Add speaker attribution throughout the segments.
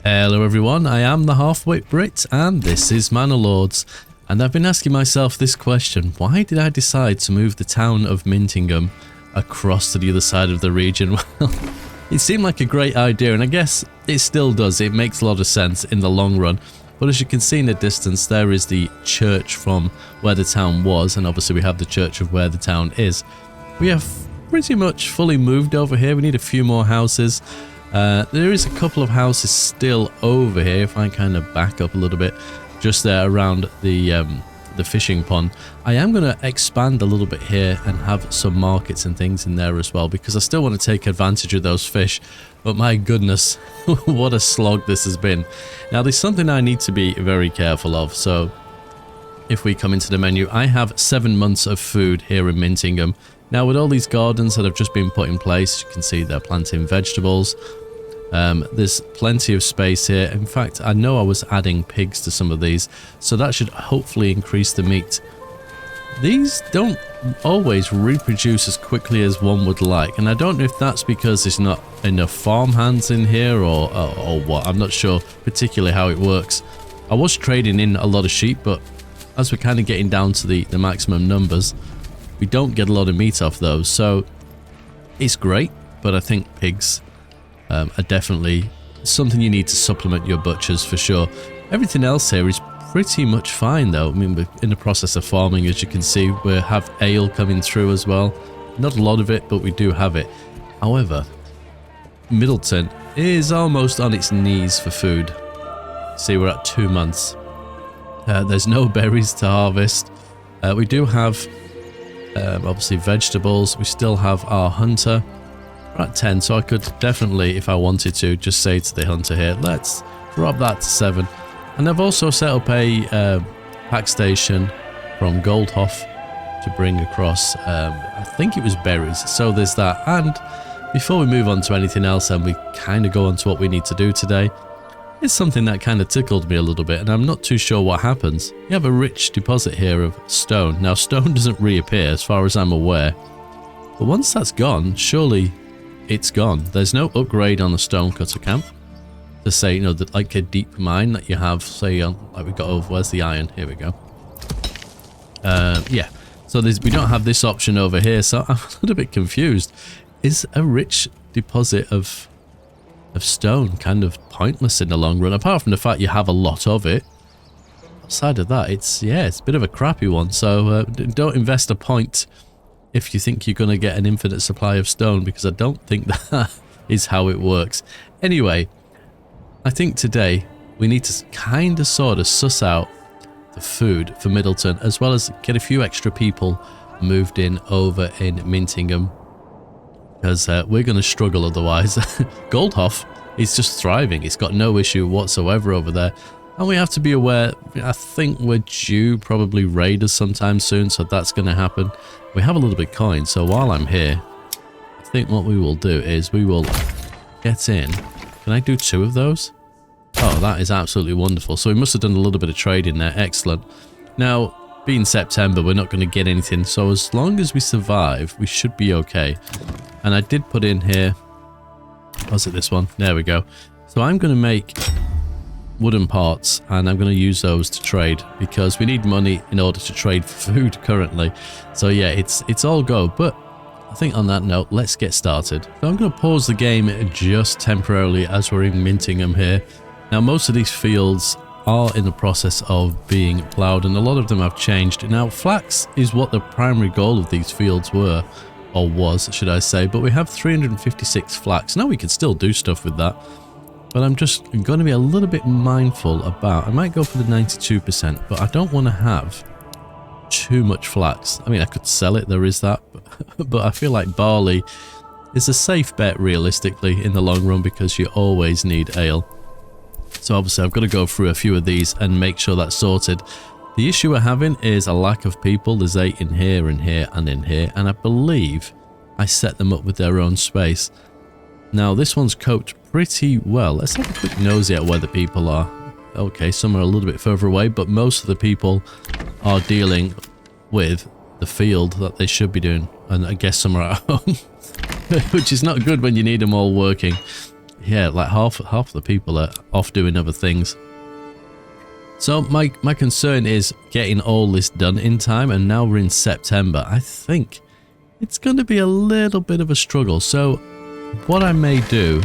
Speaker 1: Hello everyone, I am the Halfwit Brit and this is Manor Lords. And I've been asking myself this question: why did I decide to move the town of Mintingham across to the other side of the region? Well, it seemed like a great idea, and I guess it still does. It makes a lot of sense in the long run. But as you can see in the distance, there is the church from where the town was, and obviously we have the church of where the town is. We have pretty much fully moved over here. We need a few more houses. There is a couple of houses still over here. If I kind of back up a little bit, just there around the fishing pond. I am going to expand a little bit here and have some markets and things in there as well, because I still want to take advantage of those fish. But my goodness, what a slog this has been. Now there's something I need to be very careful of. So if we come into the menu, I have 7 months of food here in Mintingham. Now with all these gardens that have just been put in place, you can see they're planting vegetables. There's plenty of space here. In fact, I know I was adding pigs to some of these, so that should hopefully increase the meat. These don't always reproduce as quickly as one would like, and I don't know if that's because there's not enough farm hands in here or what. I'm not sure particularly how it works. I was trading in a lot of sheep, but as we're kind of getting down to the maximum numbers, we don't get a lot of meat off those, so it's great. But I think pigs are definitely something you need to supplement your butchers for sure. Everything else here is pretty much fine though. I mean, we're in the process of farming, as you can see. We have ale coming through as well. Not a lot of it, but we do have it. However, Middleton is almost on its knees for food. See, we're at 2 months. There's no berries to harvest. We do have obviously vegetables. We still have our hunter. We're at 10, so I could definitely, if I wanted to, just say to the hunter here, let's drop that to 7. And I've also set up a pack station from Goldhof to bring across, I think it was berries, so there's that. And before we move on to anything else, and we kind of go on to what we need to do today, it's something that kind of tickled me a little bit, and I'm not too sure what happens. You have a rich deposit here of stone. Now, stone doesn't reappear as far as I'm aware, but once that's gone, surely it's gone. There's no upgrade on the stonecutter camp to say, you know, that like a deep mine that you have, say, like we got over, where's the iron? Here we go. Yeah, so we don't have this option over here, so I'm a little bit confused. Is a rich deposit of stone kind of pointless in the long run, apart from the fact you have a lot of it? Outside of that, it's a bit of a crappy one, so don't invest a point if you think you're going to get an infinite supply of stone, because I don't think that is how it works. Anyway, I think today we need to kind of sort of suss out the food for Middleton, as well as get a few extra people moved in over in Mintingham, because we're going to struggle otherwise. Goldhof is just thriving. It's got no issue whatsoever over there. And we have to be aware, I think we're due probably raiders sometime soon, so that's going to happen. We have a little bit of coin, so while I'm here, I think what we will do is we will get in. Can I do 2 of those? Oh, that is absolutely wonderful. So we must have done a little bit of trading there. Excellent. Now, being September, we're not going to get anything, so as long as we survive, we should be okay. And I did put in here, was it this one? There we go. So I'm going to make wooden parts, and I'm going to use those to trade, because we need money in order to trade for food currently. So yeah, it's all go. But I think on that note, let's get started. So I'm going to pause the game just temporarily as we're in Mintingham here. Now, most of these fields are in the process of being ploughed, and a lot of them have changed. Now, flax is what the primary goal of these fields were, or was, should I say, but we have 356 flax. Now we can still do stuff with that, but I'm just going to be a little bit mindful about, I might go for the 92%, but I don't want to have too much flax. I mean, I could sell it, there is that, but I feel like barley is a safe bet realistically in the long run, because you always need ale. So obviously I've got to go through a few of these and make sure that's sorted. The issue we're having is a lack of people. There's 8 in here, and here, and in here, and I believe I set them up with their own space. Now this one's coped pretty well. Let's have a quick nosy at where the people are. Okay, some are a little bit further away, but most of the people are dealing with the field that they should be doing, and I guess some are at home, which is not good when you need them all working. yeah, like half the people are off doing other things. So my concern is getting all this done in time, and now we're in September. I think it's going to be a little bit of a struggle. So what I may do,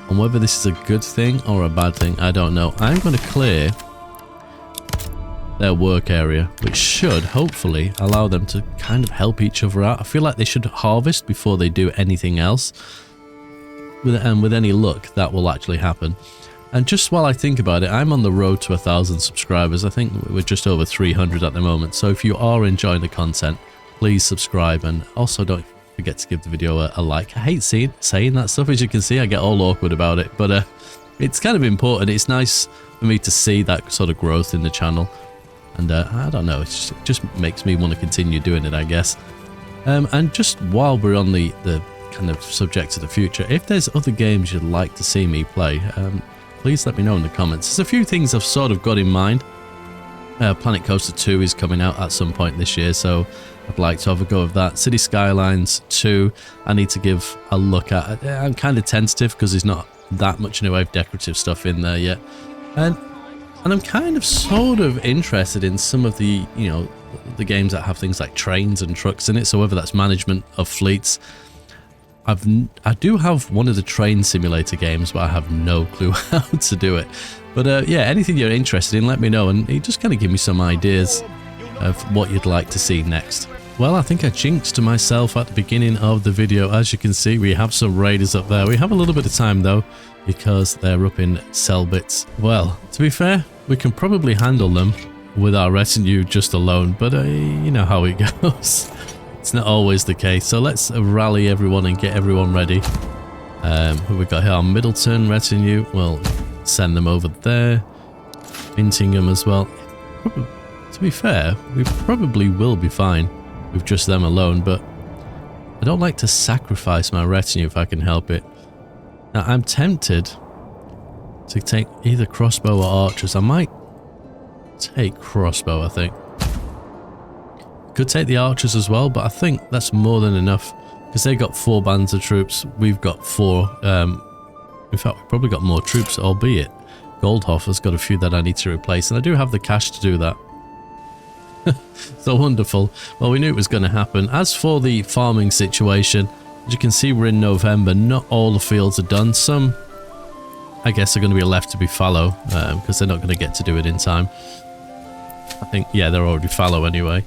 Speaker 1: and whether this is a good thing or a bad thing, I don't know. I'm going to clear their work area, which should hopefully allow them to kind of help each other out. I feel like they should harvest before they do anything else. And with any luck, that will actually happen. And just while I think about it, I'm on the road to 1,000 subscribers. I think we're just over 300 at the moment. So if you are enjoying the content, please subscribe, and also don't forget to give the video a like. I hate saying that stuff. As you can see, I get all awkward about it, but it's kind of important. It's nice for me to see that sort of growth in the channel. And I don't know, it just makes me want to continue doing it, I guess. And just while we're on the kind of subject of the future, if there's other games you'd like to see me play, please let me know in the comments. There's a few things I've sort of got in mind. Planet Coaster 2 is coming out at some point this year, so I'd like to have a go of that. City Skylines 2, I need to give a look at. I'm kind of tentative because there's not that much in the way of decorative stuff in there yet. And I'm kind of sort of interested in some of the, you know, the games that have things like trains and trucks in it. So whether that's management of fleets. I do have one of the train simulator games, but I have no clue how to do it. But yeah, anything you're interested in, let me know, and just kind of give me some ideas of what you'd like to see next. Well, I think I jinxed myself at the beginning of the video. As you can see, we have some raiders up there. We have a little bit of time though, because they're up in Selbits. Well, to be fair, we can probably handle them with our retinue just alone, but you know how it goes. It's not always the case. So let's rally everyone and get everyone ready. Who we got here? Our Middleton retinue. We'll send them over there. Mintingham as well. To be fair, we probably will be fine with just them alone, but I don't like to sacrifice my retinue if I can help it. Now, I'm tempted to take either crossbow or archers. I might take crossbow, I think. Could take the archers as well, but I think that's more than enough because they got 4 bands of troops. We've got 4. In fact, we've probably got more troops, albeit Goldhofer's got a few that I need to replace, and I do have the cash to do that. So wonderful. Well, we knew it was going to happen. As for the farming situation, as you can see, we're in November. Not all the fields are done. Some, I guess, are going to be left to be fallow because they're not going to get to do it in time. I think, yeah, they're already fallow anyway.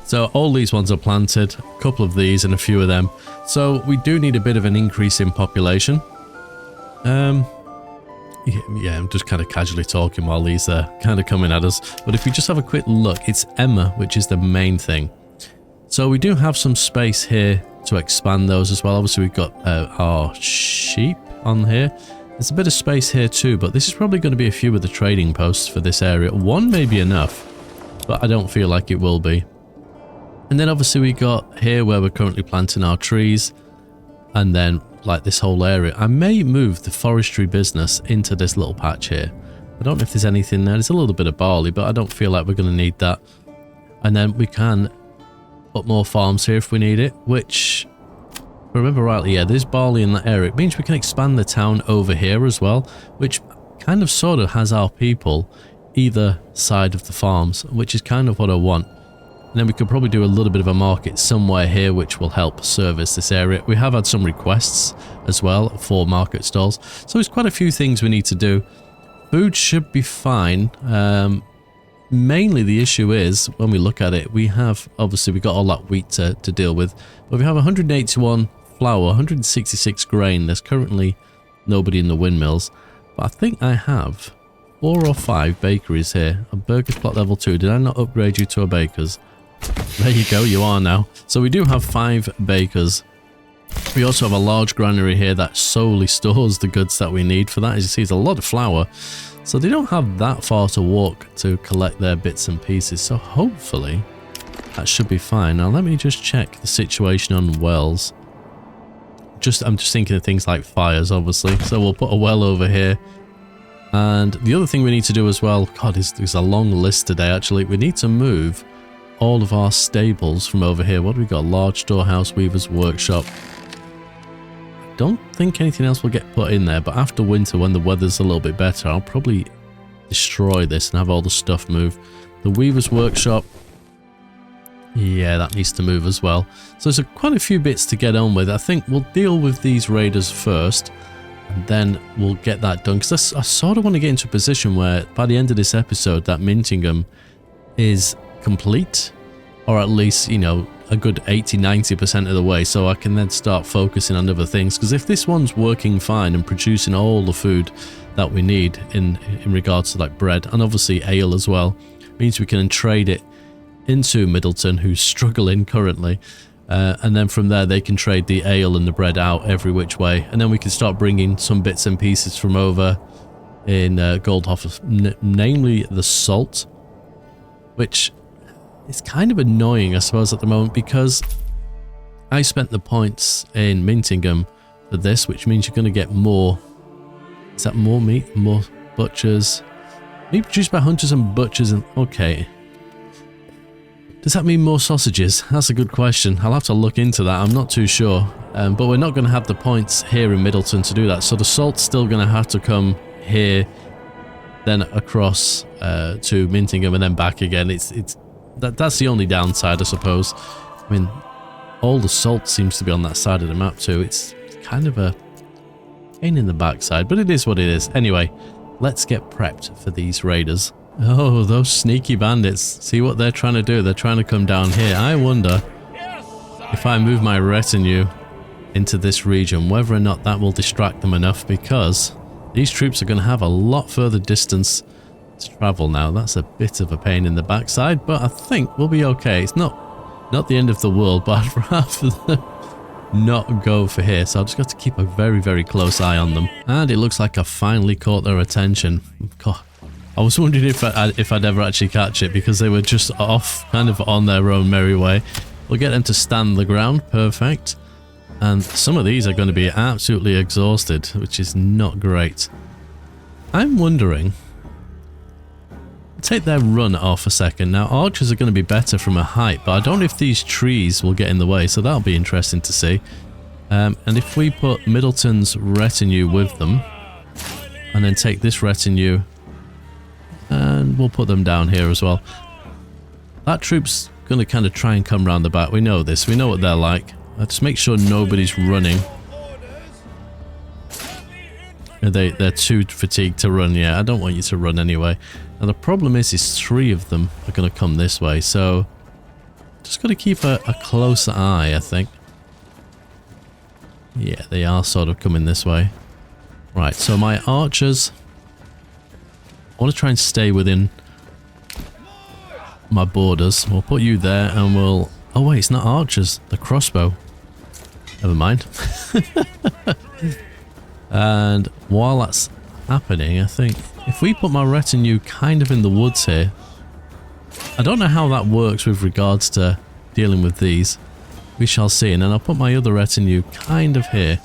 Speaker 1: So all these ones are planted, a couple of these and a few of them. So we do need a bit of an increase in population. Yeah, I'm just kind of casually talking while these are kind of coming at us. But if we just have a quick look, it's Emma, which is the main thing. So we do have some space here to expand those as well. Obviously, we've got our sheep on here. There's a bit of space here too, but this is probably going to be a few of the trading posts for this area. One may be enough, but I don't feel like it will be. And then obviously we got here where we're currently planting our trees, and then like this whole area. I may move the forestry business into this little patch here. I don't know if there's anything there. There's a little bit of barley, but I don't feel like we're going to need that. And then we can put more farms here if we need it, which, if I remember rightly, yeah, there's barley in that area. It means we can expand the town over here as well, which kind of sort of has our people either side of the farms, which is kind of what I want. And then we could probably do a little bit of a market somewhere here, which will help service this area. We have had some requests as well for market stalls. So there's quite a few things we need to do. Food should be fine. Mainly the issue is, when we look at it, we have, obviously we got all that wheat to deal with. But we have 181 flour, 166 grain. There's currently nobody in the windmills. But I think I have 4 or 5 bakeries here. A Burger's Plot level 2. Did I not upgrade you to a baker's? There you go, you are now. So we do have 5 bakers. We also have a large granary here that solely stores the goods that we need for that. As you see, it's a lot of flour. So they don't have that far to walk to collect their bits and pieces. So hopefully that should be fine. Now let me just check the situation on wells. I'm just thinking of things like fires, obviously. So we'll put a well over here. And the other thing we need to do as well, God, there's a long list today actually. We need to move all of our stables from over here. What do we got? Large storehouse, weaver's workshop. don't think anything else will get put in there, but after winter, when the weather's a little bit better, I'll probably destroy this and have all the stuff move. The Weaver's Workshop, yeah, that needs to move as well. So there's quite a few bits to get on with. I think we'll deal with these raiders first, and then we'll get that done. Because I sort of want to get into a position where, by the end of this episode, that Mintingham is complete. Or at least, you know, a good 80-90% of the way. So I can then start focusing on other things. Because if this one's working fine and producing all the food that we need in regards to like bread, and obviously ale as well, means we can trade it into Middleton, who's struggling currently, and then from there they can trade the ale and the bread out every which way, and then we can start bringing some bits and pieces from over in Goldhof, namely the salt, which is kind of annoying I suppose at the moment, because I spent the points in Mintingham for this, which means you're going to get more. Is that more meat? More butchers? Meat produced by hunters and butchers, and okay. Does that mean more sausages? That's a good question. I'll have to look into that. I'm not too sure. But we're not going to have the points here in Middleton to do that. So the salt's still going to have to come here, then across to Mintingham, and then back again. That's the only downside, I suppose. I mean, all the salt seems to be on that side of the map too. It's kind of a pain in the backside, but it is what it is. Anyway, let's get prepped for these raiders. Oh, those sneaky bandits. See what they're trying to do? They're trying to come down here. I wonder if I move my retinue into this region, whether or not that will distract them enough, because these troops are going to have a lot further distance to travel now. That's a bit of a pain in the backside, but I think we'll be okay. It's not the end of the world, but I'd rather not go for here, so I've just got to keep a very, very close eye on them. And it looks like I finally caught their attention. God, I was wondering if I'd ever actually catch it, because they were just off, kind of on their own merry way. We'll get them to stand the ground, perfect. And some of these are going to be absolutely exhausted, which is not great. I'm wondering, take their run off a second. Now, archers are going to be better from a height, but I don't know if these trees will get in the way, so that'll be interesting to see. And if we put Middleton's retinue with them, and then take this retinue, and we'll put them down here as well. That troop's going to kind of try and come round the back. We know this. We know what they're like. Just make sure nobody's running. They're too fatigued to run. Yeah, I don't want you to run anyway. Now the problem is 3 of them are going to come this way, so just got to keep a closer eye, I think. Yeah, they are sort of coming this way. Right, so my archers, I want to try and stay within my borders. We'll put you there, and we'll... Oh wait, it's not archers, the crossbow. Never mind. And while that's happening, I think if we put my retinue kind of in the woods here, I don't know how that works with regards to dealing with these. We shall see. And then I'll put my other retinue kind of here.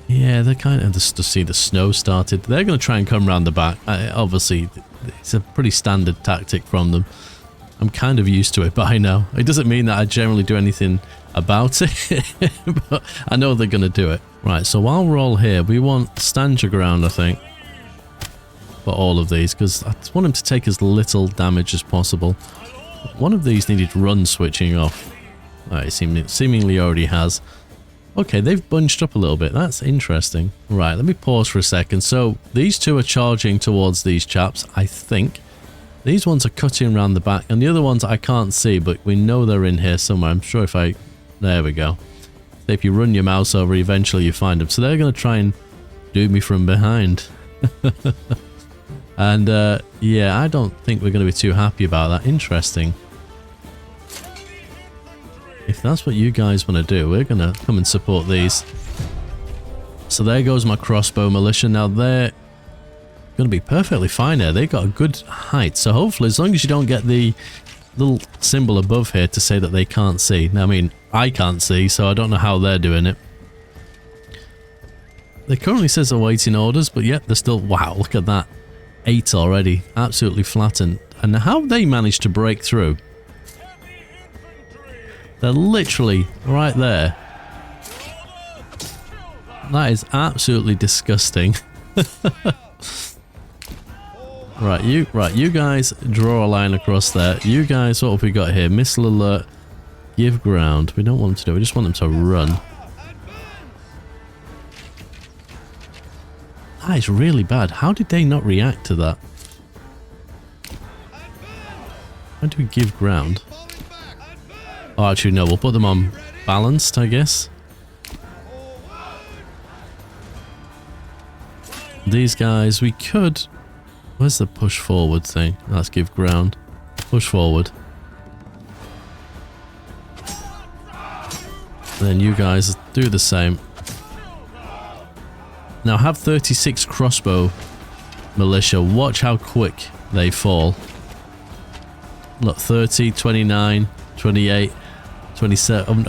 Speaker 1: Yeah, they're kind of just to see the snow started. They're going to try and come round the back. Obviously, it's a pretty standard tactic from them. I'm kind of used to it by now. It doesn't mean that I generally do anything about it, but I know they're going to do it. Right, so while we're all here, we want stand your ground, I think, for all of these, because I just want them to take as little damage as possible. One of these needed run switching off. Right, it seemingly already has. Okay, they've bunched up a little bit. That's interesting. Right, let me pause for a second. So these 2 are charging towards these chaps, I think. These ones are cutting around the back, and the other ones I can't see, but we know they're in here somewhere. I'm sure if I... There we go. So if you run your mouse over, eventually you find them. So they're going to try and do me from behind. And yeah, I don't think we're going to be too happy about that. Interesting. If that's what you guys want to do, we're going to come and support these. So there goes my crossbow militia. Now they're going to be perfectly fine here. They got a good height. So hopefully, as long as you don't get the little symbol above here to say that they can't see. Now, I mean, I can't see, so I don't know how they're doing it. They currently says awaiting orders, but yet they're still... Wow, look at that. 8 already. Absolutely flattened. And how they managed to break through. They're literally right there. That is absolutely disgusting. Right, you guys draw a line across there. You guys, what have we got here? Missile alert, give ground. We don't want them to do it, we just want them to run. That is really bad. How did they not react to that? How do we give ground? Oh, actually, no, we'll put them on balanced, I guess. These guys, we could... Where's the push forward thing? Let's give ground. Push forward. Then you guys do the same. Now have 36 crossbow militia. Watch how quick they fall. Look, 30, 29, 28, 27.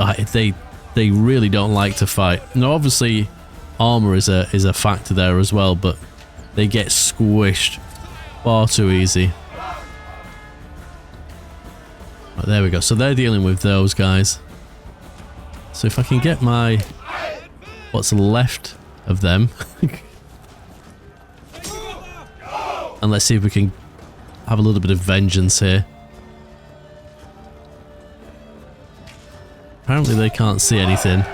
Speaker 1: They really don't like to fight. Now obviously armor is a factor there as well, but they get squished far too easy. Right, there we go. So they're dealing with those guys. So if I can get my what's left of them and let's see if we can have a little bit of vengeance here. Apparently they can't see anything.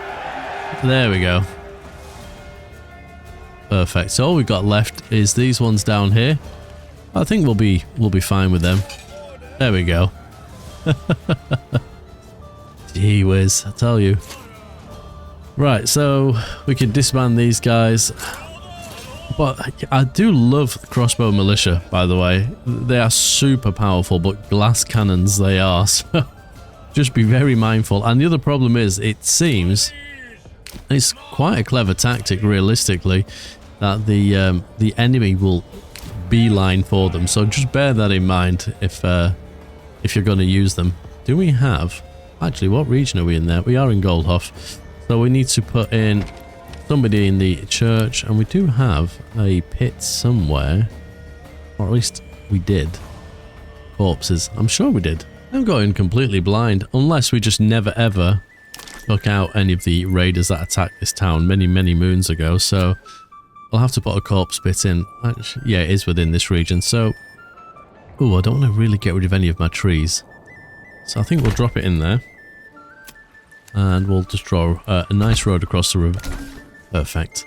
Speaker 1: There we go. Perfect. So all we've got left is these ones down here. I think we'll be fine with them. There we go. Gee whiz, I tell you. Right, so we can disband these guys. But I do love crossbow militia, by the way. They are super powerful, but glass cannons they are. So just be very mindful. And the other problem is, it seems it's quite a clever tactic, realistically, that the enemy will beeline for them. So just bear that in mind if you're going to use them. Do we have... Actually, what region are we in there? We are in Goldhof. So we need to put in somebody in the church. And we do have a pit somewhere. Or at least we did. Corpses. I'm sure we did. I'm going completely blind. Unless we just never ever took out any of the raiders that attacked this town many, many moons ago. So I'll have to put a corpse pit in. Actually, yeah, it is within this region. So, oh, I don't want to really get rid of any of my trees. So I think we'll drop it in there. And we'll just draw a nice road across the river. Perfect.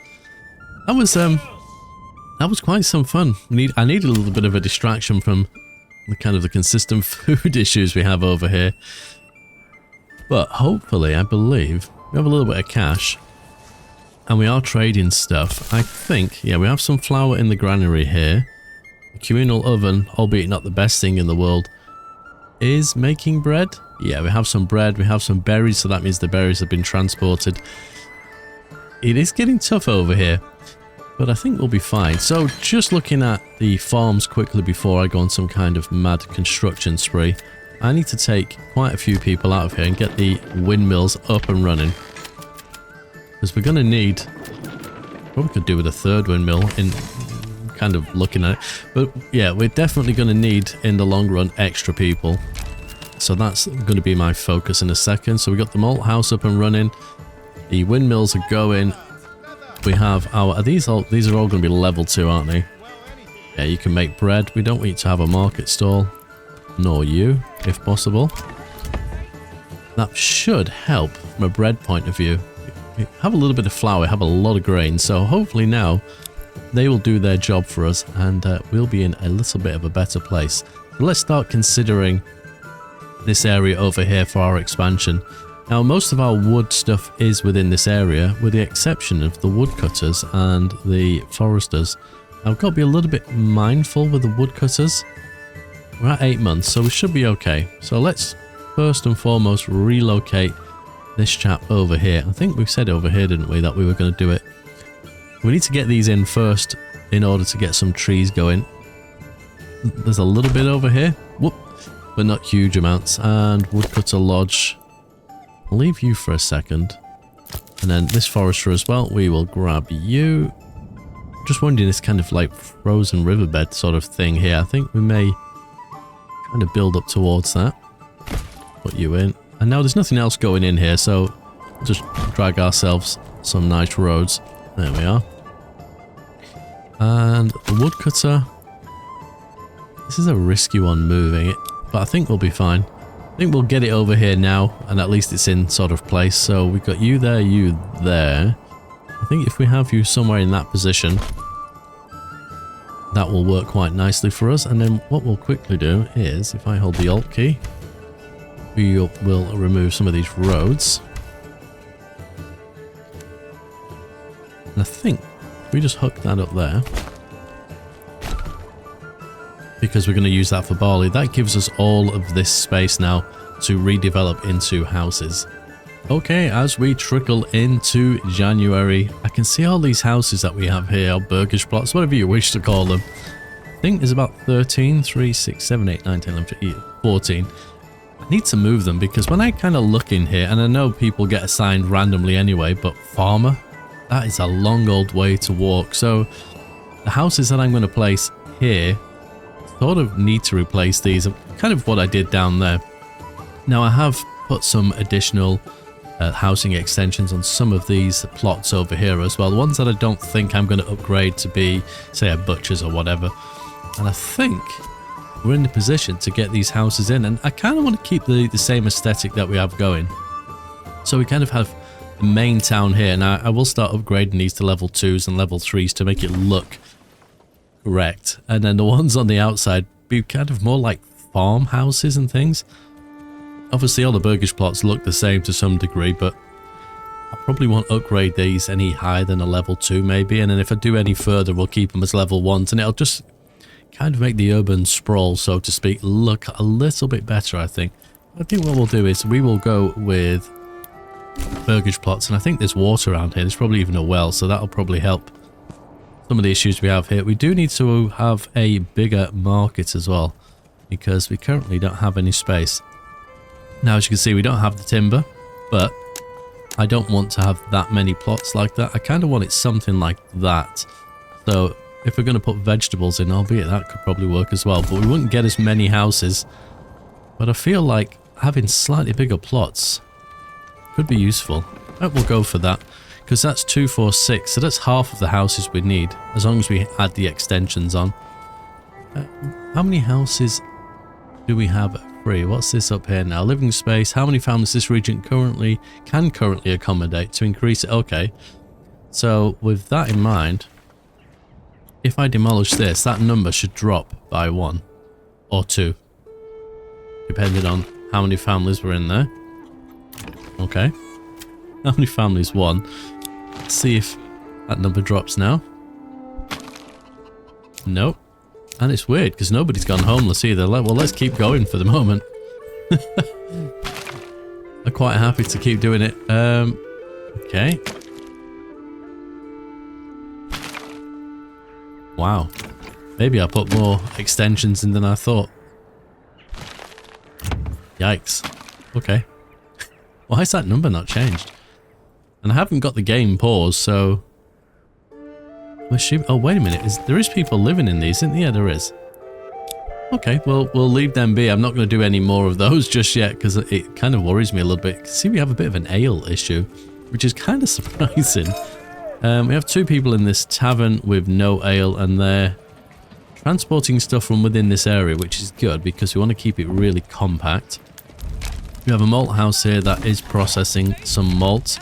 Speaker 1: That was quite some fun. I need a little bit of a distraction from the kind of the consistent food issues we have over here. But hopefully, I believe, we have a little bit of cash. And we are trading stuff. I think, yeah, we have some flour in the granary here. The communal oven, albeit not the best thing in the world, is making bread. Yeah, we have some bread, we have some berries, so that means the berries have been transported. It is getting tough over here, but I think we'll be fine. So just looking at the farms quickly before I go on some kind of mad construction spree, I need to take quite a few people out of here and get the windmills up and running. Because we're going to need... What we could do with a third windmill in kind of looking at it. But yeah, we're definitely going to need, in the long run, extra people. So that's going to be my focus in a second. So we got the malt house up and running. The windmills are going. We have our... These are all going to be level 2, aren't they? Yeah, you can make bread. We don't need to have a market stall. Nor you, if possible. That should help from a bread point of view. We have a little bit of flour, have a lot of grain. So hopefully now they will do their job for us and we'll be in a little bit of a better place. So let's start considering this area over here for our expansion. Now most of our wood stuff is within this area with the exception of the woodcutters and the foresters. I've got to be a little bit mindful with the woodcutters. We're at 8 months so we should be okay. So let's first and foremost relocate this chap over here. I think we said over here, didn't we, that we were going to do it. We need to get these in first in order to get some trees going. There's a little bit over here. Whoop. But not huge amounts. And Woodcutter Lodge. I'll leave you for a second. And then this forester as well. We will grab you. Just wondering, this kind of like frozen riverbed sort of thing here. I think we may kind of build up towards that. Put you in. And now there's nothing else going in here, so we'll just drag ourselves some nice roads. There we are. And the woodcutter. This is a risky one moving it, but I think we'll be fine. I think we'll get it over here now, and at least it's in sort of place. So we've got you there, you there. I think if we have you somewhere in that position, that will work quite nicely for us. And then what we'll quickly do is, if I hold the Alt key, we will remove some of these roads. And I think if we just hook that up there, because we're going to use that for barley, that gives us all of this space now to redevelop into houses. Okay, as we trickle into January, I can see all these houses that we have here, or burgage plots, whatever you wish to call them. I think there's about 13, 3, 6, 7, 8, 9, 10, 11, 14. I need to move them because when I kind of look in here, and I know people get assigned randomly anyway, but farmer, that is a long old way to walk. So the houses that I'm going to place here sort of need to replace these, kind of what I did down there. Now I have put some additional housing extensions on some of these plots over here as well, the ones that I don't think I'm going to upgrade to be, say, a butcher's or whatever. And I think we're in the position to get these houses in, and I kind of want to keep the same aesthetic that we have going. So we kind of have the main town here. Now I will start upgrading these to level 2s and level 3s to make it look correct, and then the ones on the outside be kind of more like farmhouses and things. Obviously all the burgage plots look the same to some degree, but I probably won't upgrade these any higher than a level 2 maybe, and then if I do any further we'll keep them as level 1s, and it'll just kind of make the urban sprawl, so to speak, look a little bit better. I think what we'll do is we will go with burgage plots, and I think there's water around here, there's probably even a well, so that'll probably help some of the issues we have here. We do need to have a bigger market as well, because we currently don't have any space. Now as you can see we don't have the timber, but I don't want to have that many plots like that. I kind of want it something like that. So if we're going to put vegetables in, albeit that could probably work as well, but we wouldn't get as many houses. But I feel like having slightly bigger plots could be useful. We'll go for that, because that's 2, 4, 6, so that's half of the houses we need, as long as we add the extensions on. How many houses do we have free? What's this up here now? Living space. How many families this region can currently accommodate to increase it? Okay, so with that in mind, if I demolish this, that number should drop by 1 or 2, depending on how many families were in there. Okay, how many families? 1. Let's see if that number drops now. Nope. And it's weird because nobody's gone homeless either. Well, let's keep going for the moment. I'm quite happy to keep doing it. Okay. Wow. Maybe I put more extensions in than I thought. Yikes. Okay. Why has that number not changed? And I haven't got the game paused, so... Oh, wait a minute. There is people living in these, isn't there? Yeah, there is. Okay, well, we'll leave them be. I'm not going to do any more of those just yet, because it kind of worries me a little bit. See, we have a bit of an ale issue, which is kind of surprising. We have 2 people in this tavern with no ale, and they're transporting stuff from within this area, which is good, because we want to keep it really compact. We have a malt house here that is processing some malt.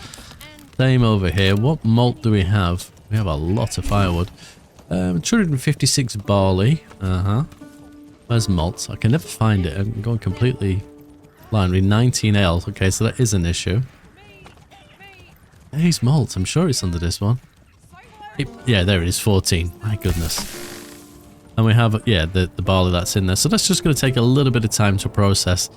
Speaker 1: Same over here. What malt do we have? We have a lot of firewood. 256 barley. Where's malt? I can never find it. I'm going completely blind. 19 ale. Okay, so that is an issue. There's malt. I'm sure it's under this one. Yeah, there it is. 14. My goodness. And we have, yeah, the barley that's in there. So that's just going to take a little bit of time to process.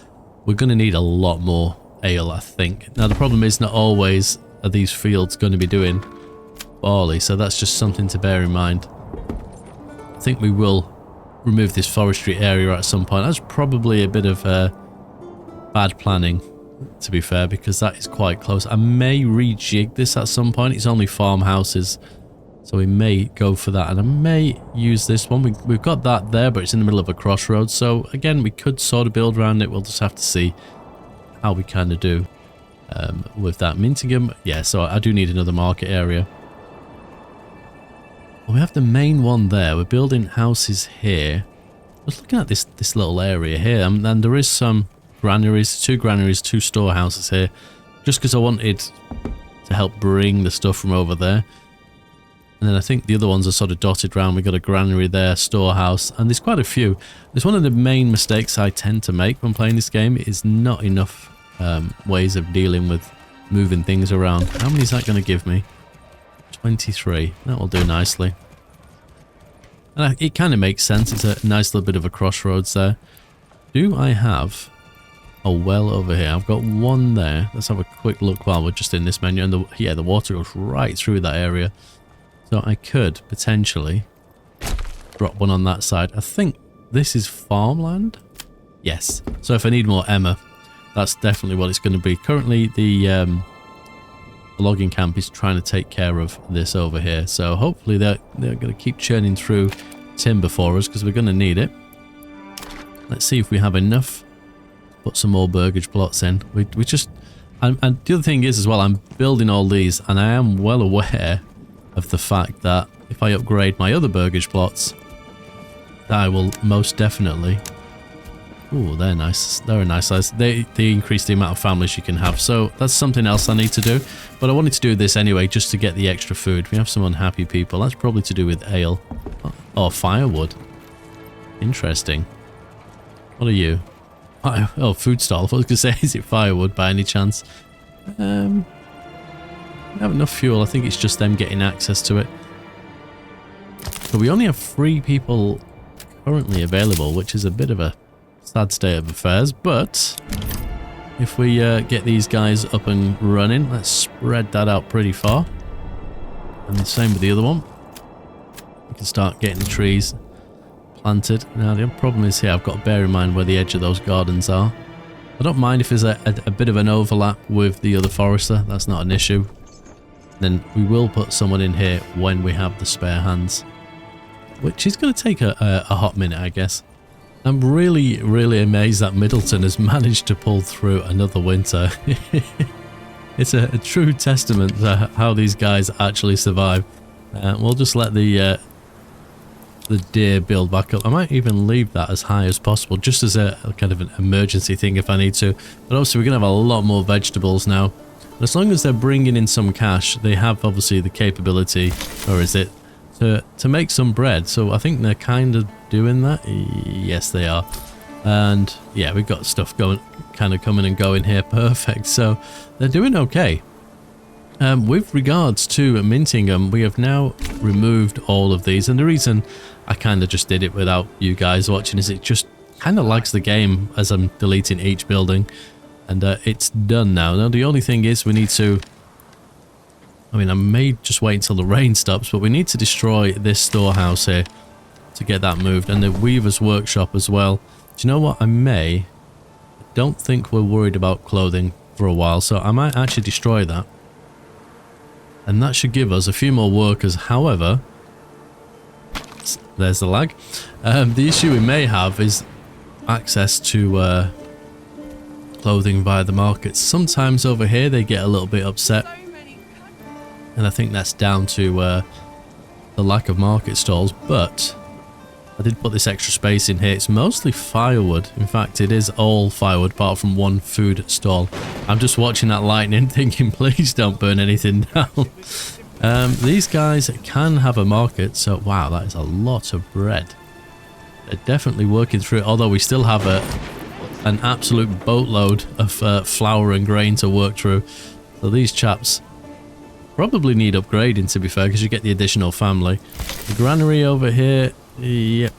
Speaker 1: We're going to need a lot more ale, I think. Now, the problem is not always are these fields going to be doing barley, so that's just something to bear in mind. I think we will remove this forestry area at some point. That's probably a bit of bad planning, to be fair, because that is quite close. I may rejig this at some point. It's only farmhouses, so we may go for that, and I may use this one. We've got that there, but it's in the middle of a crossroads, so again, we could sort of build around it. We'll just have to see. how we kind of do with that. Mintingham, yeah, so I do need another market area. Well, we have the main one there. We're building houses here. I was looking at this little area here, and there is some granaries, 2 granaries, 2 storehouses here, just because I wanted to help bring the stuff from over there. And then I think the other ones are sort of dotted around. We've got a granary there, storehouse, and there's quite a few. There's one of the main mistakes I tend to make when playing this game is not enough ways of dealing with moving things around. How many is that going to give me? 23. That will do nicely. And it kind of makes sense. It's a nice little bit of a crossroads there. Do I have a well over here? I've got one there. Let's have a quick look while we're just in this menu. And the water goes right through that area. So I could potentially drop one on that side. I think this is farmland. Yes. So if I need more Emma, that's definitely what it's going to be. Currently, the logging camp is trying to take care of this over here. So hopefully they're going to keep churning through timber for us because we're going to need it. Let's see if we have enough to put some more burgage plots in. We just... And the other thing is as well, I'm building all these and I am well aware of the fact that if I upgrade my other burgage plots, I will most definitely... Ooh, they're nice. They're a nice size. They increase the amount of families you can have. So that's something else I need to do. But I wanted to do this anyway, just to get the extra food. We have some unhappy people. That's probably to do with ale. Oh, firewood. Interesting. What are you? Oh, food stall. I was going to say, is it firewood by any chance? We have enough fuel. I think it's just them getting access to it. But we only have 3 people currently available, which is a bit of a sad state of affairs. But if we get these guys up and running, let's spread that out pretty far. And the same with the other one. We can start getting the trees planted. Now the problem is here, I've got to bear in mind where the edge of those gardens are. I don't mind if there's a bit of an overlap with the other forester. That's not an issue. Then we will put someone in here when we have the spare hands, which is going to take a hot minute, I guess. I'm really, really amazed that Middleton has managed to pull through another winter. It's a true testament to how these guys actually survive. We'll just let the deer build back up. I might even leave that as high as possible, just as a kind of an emergency thing if I need to. But obviously we're going to have a lot more vegetables now. As long as they're bringing in some cash, they have obviously the capability, or is it, to make some bread. So I think they're kind of doing that. Yes, they are. And yeah, we've got stuff going, kind of coming and going here. Perfect. So they're doing okay. With regards to Mintingham, we have now removed all of these. And the reason I kind of just did it without you guys watching is it just kind of lags the game as I'm deleting each building. And it's done now. Now the only thing is we need to... I mean, I may just wait until the rain stops, but we need to destroy this storehouse here to get that moved. And the weaver's workshop as well. Do you know what? I don't think we're worried about clothing for a while, so I might actually destroy that. And that should give us a few more workers. However, there's the lag. The issue we may have is access to... clothing via the markets. Sometimes over here they get a little bit upset, and I think that's down to the lack of market stalls. But I did put this extra space in here. It's mostly firewood. In fact, it is all firewood apart from one food stall. I'm just watching that lightning thinking, please don't burn anything down. These guys can have a market, so wow, that is a lot of bread. They're definitely working through it, although we still have an absolute boatload of flour and grain to work through. So these chaps probably need upgrading, to be fair, because you get the additional family. The granary over here, yep.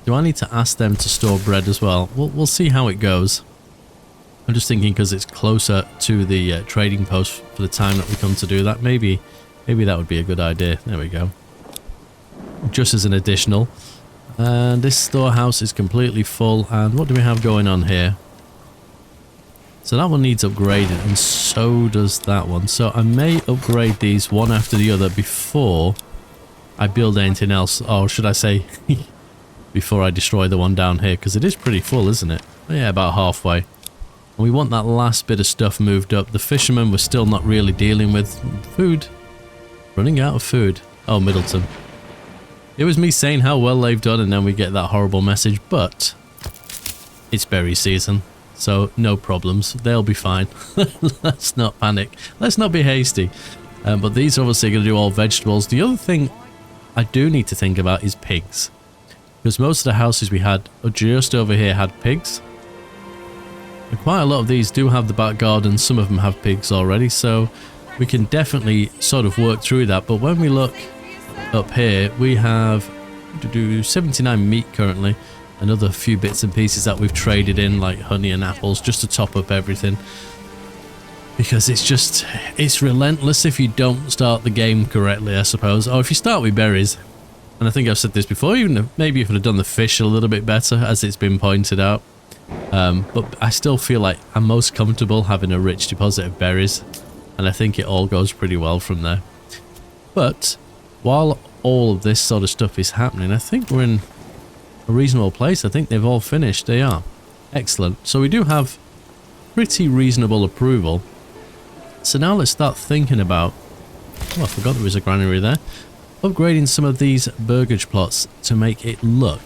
Speaker 1: Do I need to ask them to store bread as well? We'll see how it goes. I'm just thinking because it's closer to the trading post for the time that we come to do that. Maybe that would be a good idea. There we go. Just as an additional. And this storehouse is completely full. And what do we have going on here? So that one needs upgrading, and so does that one. So I may upgrade these one after the other before I build anything else. Or should I say, before I destroy the one down here, because it is pretty full, isn't it? Yeah, about halfway. And we want that last bit of stuff moved up. The fishermen we're still not really dealing with. Food. Running out of food. Oh, Middleton. It was me saying how well they've done, and then we get that horrible message, but it's berry season, so no problems. They'll be fine. Let's not panic. Let's not be hasty. But these are obviously going to do all vegetables. The other thing I do need to think about is pigs, because most of the houses we had just over here had pigs. And quite a lot of these do have the back garden. Some of them have pigs already, so we can definitely sort of work through that. But when we look up here, we have 79 meat currently, another few bits and pieces that we've traded in, like honey and apples, just to top up everything, because it's relentless if you don't start the game correctly, I suppose. Or if you start with berries, and I think I've said this before, even if, maybe if I'd have done the fish a little bit better, as it's been pointed out, but I still feel like I'm most comfortable having a rich deposit of berries, and I think it all goes pretty well from there. But while all of this sort of stuff is happening, I think we're in a reasonable place. I think they've all finished. They are. Excellent. So we do have pretty reasonable approval. So now let's start thinking about... Oh, I forgot there was a granary there. Upgrading some of these burgage plots to make it look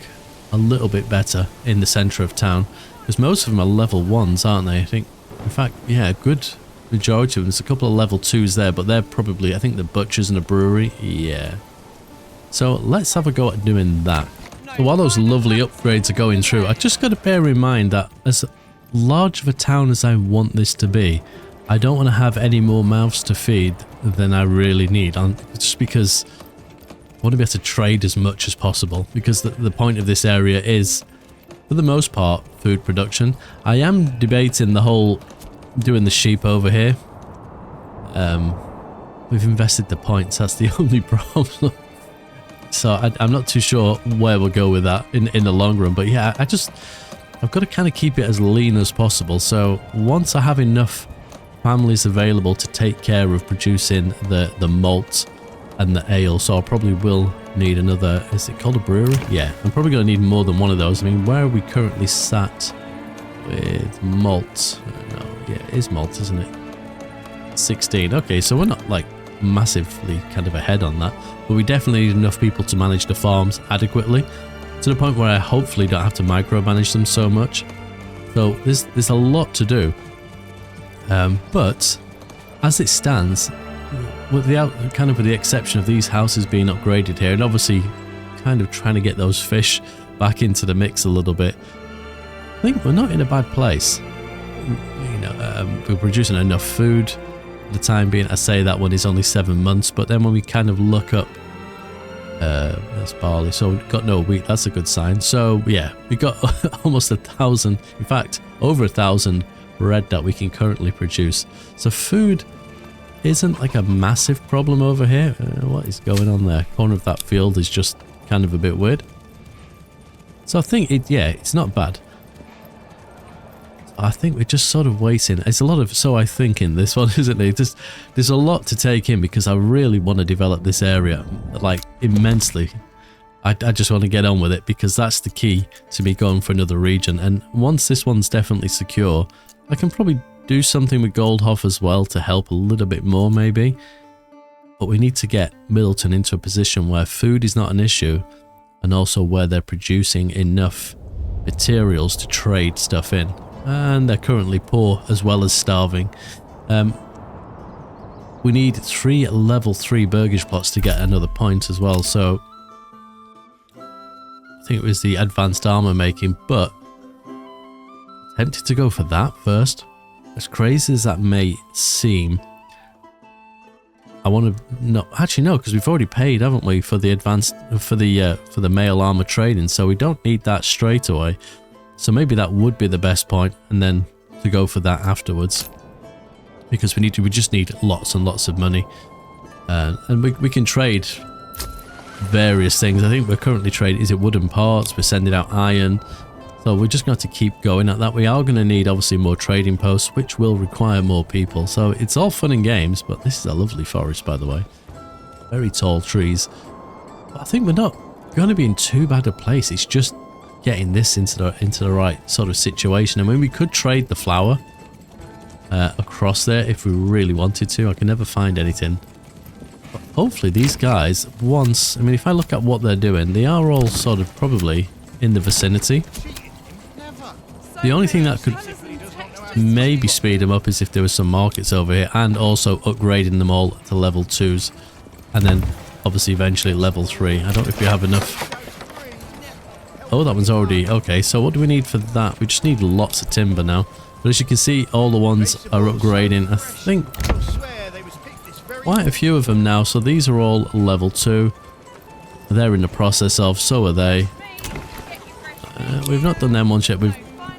Speaker 1: a little bit better in the centre of town. Because most of them are level 1s, aren't they? I think, in fact, yeah, a good majority of them. There's a couple of level 2s there, but they're probably, I think, the butchers and the brewery. Yeah. So let's have a go at doing that. So while those lovely upgrades are going through, I just got to bear in mind that as large of a town as I want this to be, I don't want to have any more mouths to feed than I really need. Just because I want to be able to trade as much as possible, because the point of this area is, for the most part, food production. I am debating the whole doing the sheep over here. We've invested the points, that's the only problem. So I'm not too sure where we'll go with that in the long run. But yeah, I've got to kind of keep it as lean as possible. So once I have enough families available to take care of producing the malt and the ale, so I probably will need another, is it called a brewery? Yeah, I'm probably going to need more than one of those. I mean, where are we currently sat with malt? No, yeah, it is malt, isn't it? 16. Okay, so we're not like massively kind of ahead on that, but we definitely need enough people to manage the farms adequately, to the point where I hopefully don't have to micromanage them so much. So there's a lot to do, but as it stands, with the exception of these houses being upgraded here, and obviously kind of trying to get those fish back into the mix a little bit, I think we're not in a bad place. You know, we're producing enough food. For the time being, I say that one is only 7 months, but then when we kind of look up, that's barley, so we've got no wheat. That's a good sign. So yeah, we got almost 1,000, in fact over 1,000 bread that we can currently produce. So food isn't like a massive problem over here. What is going on there? Corner of that field is just kind of a bit weird. So I think it's not bad. I think we're just sort of waiting. It's a lot of so I think in this one, isn't it? There's a lot to take in, because I really want to develop this area like immensely. I just want to get on with it, because that's the key to me going for another region. And once this one's definitely secure, I can probably do something with Goldhof as well to help a little bit more maybe. But we need to get Middleton into a position where food is not an issue, and also where they're producing enough materials to trade stuff in. And they're currently poor as well as starving. We need 3 level 3 burgage plots to get another point as well. So I think it was the advanced armor making, but tempted to go for that first. As crazy as that may seem, I want to actually no, because we've already paid, haven't we, for the advanced for the mail armor trading, so we don't need that straight away. So maybe that would be the best point, and then to go for that afterwards, because we just need lots and lots of money, and we can trade various things. I think we're currently trading, is it wooden parts? We're sending out iron, so we're just going to keep going at that. We are going to need obviously more trading posts, which will require more people. So it's all fun and games, but this is a lovely forest, by the way. Very tall trees. But I think we're not going to be in too bad a place. It's just getting this into the right sort of situation. I mean, we could trade the flour across there if we really wanted to. I can never find anything. But hopefully these guys, once... I mean, if I look at what they're doing, they are all sort of probably in the vicinity. The only thing that could maybe speed them up is if there was some markets over here, and also upgrading them all to level 2s. And then obviously eventually level 3. I don't know if we have enough. Oh, that one's already... Okay, so what do we need for that? We just need lots of timber now. But as you can see, all the ones are upgrading. I think quite a few of them now. So these are all level 2. They're in the process of, so are they. We've not done them ones yet. We've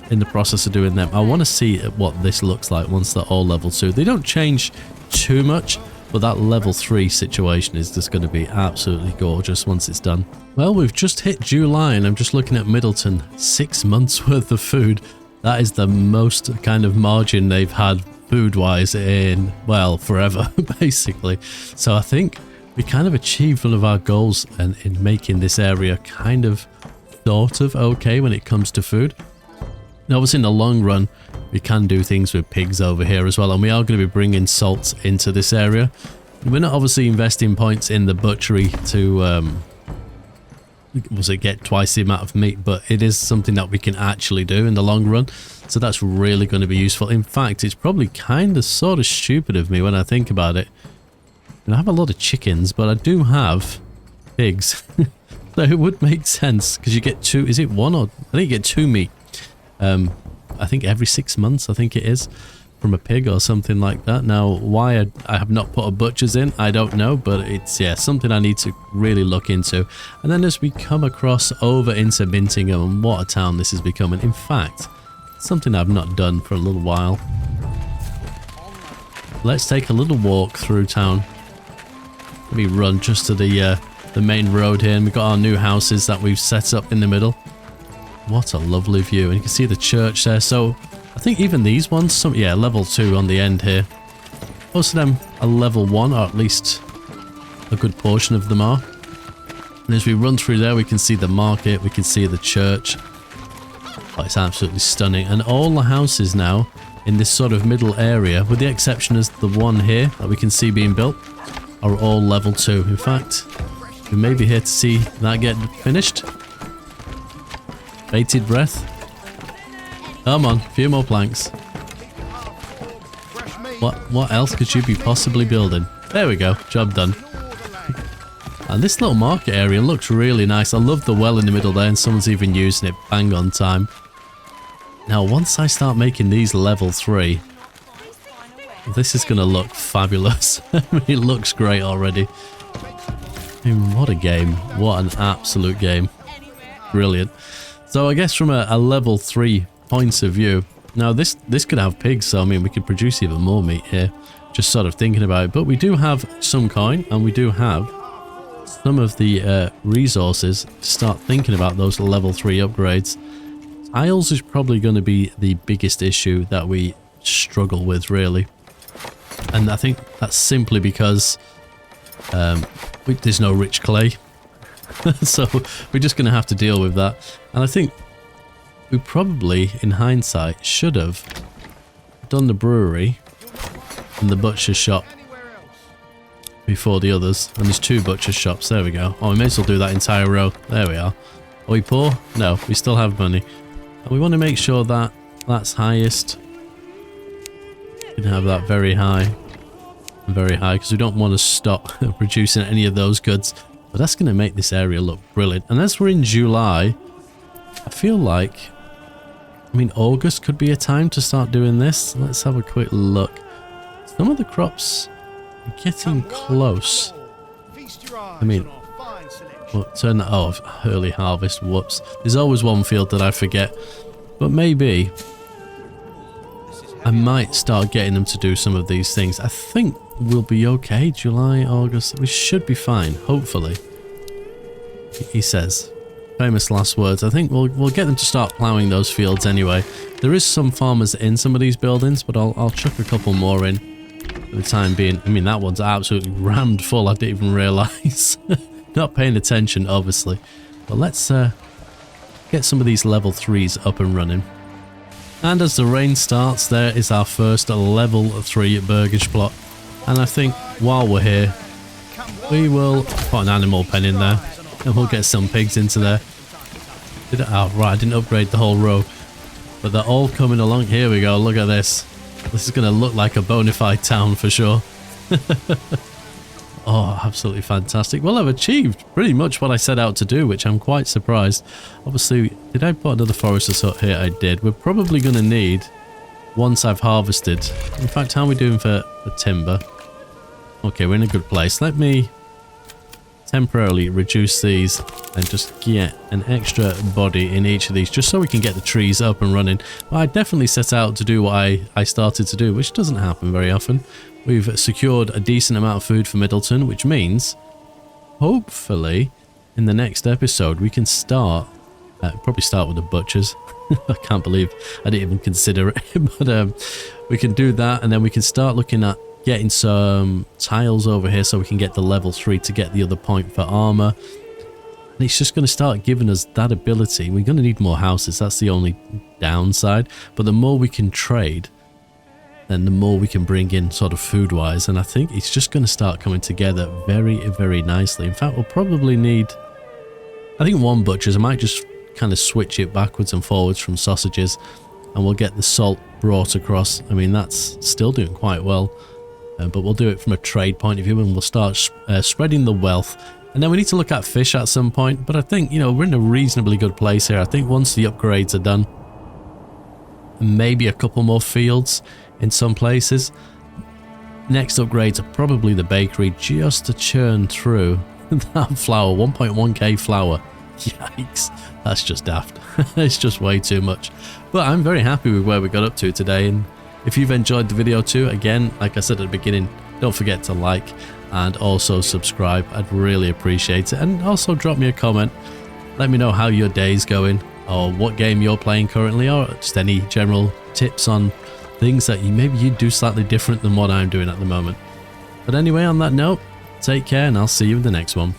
Speaker 1: in the process of doing them. I want to see what this looks like once they're all level 2. They don't change too much, but that level 3 situation is just going to be absolutely gorgeous once it's done. Well, we've just hit July and I'm just looking at Middleton. 6 months worth of food. That is the most kind of margin they've had food-wise in, well, forever, basically. So I think we kind of achieved one of our goals in making this area kind of sort of okay when it comes to food. Now, obviously in the long run, we can do things with pigs over here as well, and we are going to be bringing salt into this area. We're not obviously investing points in the butchery to get twice the amount of meat, but it is something that we can actually do in the long run, so that's really going to be useful. In fact, it's probably kind of sort of stupid of me when I think about it. And I have a lot of chickens, but I do have pigs. So it would make sense, because you get 2, is it 1 or... I think you get 2 meat. I think every 6 months, I think it is, from a pig or something like that. Now, why I have not put a butcher's in, I don't know, but it's, yeah, something I need to really look into. And then as we come across over into Mintingham, and what a town this is becoming. In fact, something I've not done for a little while. Let's take a little walk through town. Let me run just to the main road here, and we've got our new houses that we've set up in the middle. What a lovely view, and you can see the church there. So I think even these ones, yeah, level 2 on the end here. Most of them are level 1, or at least a good portion of them are. And as we run through there, we can see the market, we can see the church. Oh, it's absolutely stunning. And all the houses now in this sort of middle area, with the exception of the one here that we can see being built, are all level 2. In fact, we may be here to see that get finished. Bated breath. Come on, a few more planks. What else could you be possibly building? There we go, job done. And this little market area looks really nice. I love the well in the middle there, and someone's even using it bang on time. Now, once I start making these level 3, this is going to look fabulous. I mean, it looks great already. I mean, what a game. What an absolute game. Brilliant. So I guess from a level 3 point of view, now this could have pigs, so I mean we could produce even more meat here, just sort of thinking about it. But we do have some coin, and we do have some of the resources to start thinking about those level 3 upgrades. Tiles is probably going to be the biggest issue that we struggle with, really. And I think that's simply because there's no rich clay. So we're just going to have to deal with that. And I think we probably, in hindsight, should have done the brewery and the butcher shop before the others. And there's 2 butcher shops. There we go. Oh, we may as well do that entire row. There we are. Are we poor? No, we still have money. And we want to make sure that that's highest. We can have that very high. Very high, because we don't want to stop producing any of those goods. But that's going to make this area look brilliant. And as we're in July, I feel like, I mean, August could be a time to start doing this. Let's have a quick look. Some of the crops are getting close. I mean, well, turn that off. Early harvest, whoops. There's always one field that I forget. But maybe I might start getting them to do some of these things. I think we'll be okay. July, August, we should be fine, hopefully. He says. Famous last words. I think we'll get them to start ploughing those fields anyway. There is some farmers in some of these buildings, but I'll chuck a couple more in for the time being. I mean, that one's absolutely rammed full. I didn't even realise. Not paying attention, obviously. But let's get some of these level 3s up and running. And as the rain starts, there is our first level 3 burgage plot. And I think while we're here, we will put an animal pen in there and we'll get some pigs into there. Oh, right, I didn't upgrade the whole row. But they're all coming along. Here we go, look at this. This is going to look like a bona fide town for sure. Oh, absolutely fantastic. Well, I've achieved pretty much what I set out to do, which I'm quite surprised. Obviously, did I put another forester's hut here? I did. We're probably going to need, once I've harvested. In fact, how are we doing for timber? Okay, we're in a good place. Let me temporarily reduce these and just get an extra body in each of these, just so we can get the trees up and running. But I definitely set out to do what I started to do, which doesn't happen very often. We've secured a decent amount of food for Middleton, which means hopefully in the next episode we can start, probably start with the butchers. I can't believe I didn't even consider it, but we can do that, and then we can start looking at getting some tiles over here so we can get the level 3 to get the other point for armor. And it's just going to start giving us that ability. We're going to need more houses, that's the only downside, but the more we can trade, then the more we can bring in sort of food wise, and I think it's just going to start coming together very, very nicely. In fact, we'll probably need, I think, 1 butcher's. I might just kind of switch it backwards and forwards from sausages, and we'll get the salt brought across. I mean, that's still doing quite well, but we'll do it from a trade point of view, and we'll start spreading the wealth. And then we need to look at fish at some point, but I think, you know, we're in a reasonably good place here. I think once the upgrades are done, maybe a couple more fields in some places. Next upgrades are probably the bakery, just to churn through that flour. 1.1k flour. Yikes, that's just daft. It's just way too much. But I'm very happy with where we got up to today, and if you've enjoyed the video too, again, like I said at the beginning, don't forget to like and also subscribe. I'd really appreciate it, and also drop me a comment. Let me know how your day's going, or what game you're playing currently, or just any general tips on things that maybe you do slightly different than what I'm doing at the moment. But anyway, on that note, take care, and I'll see you in the next one.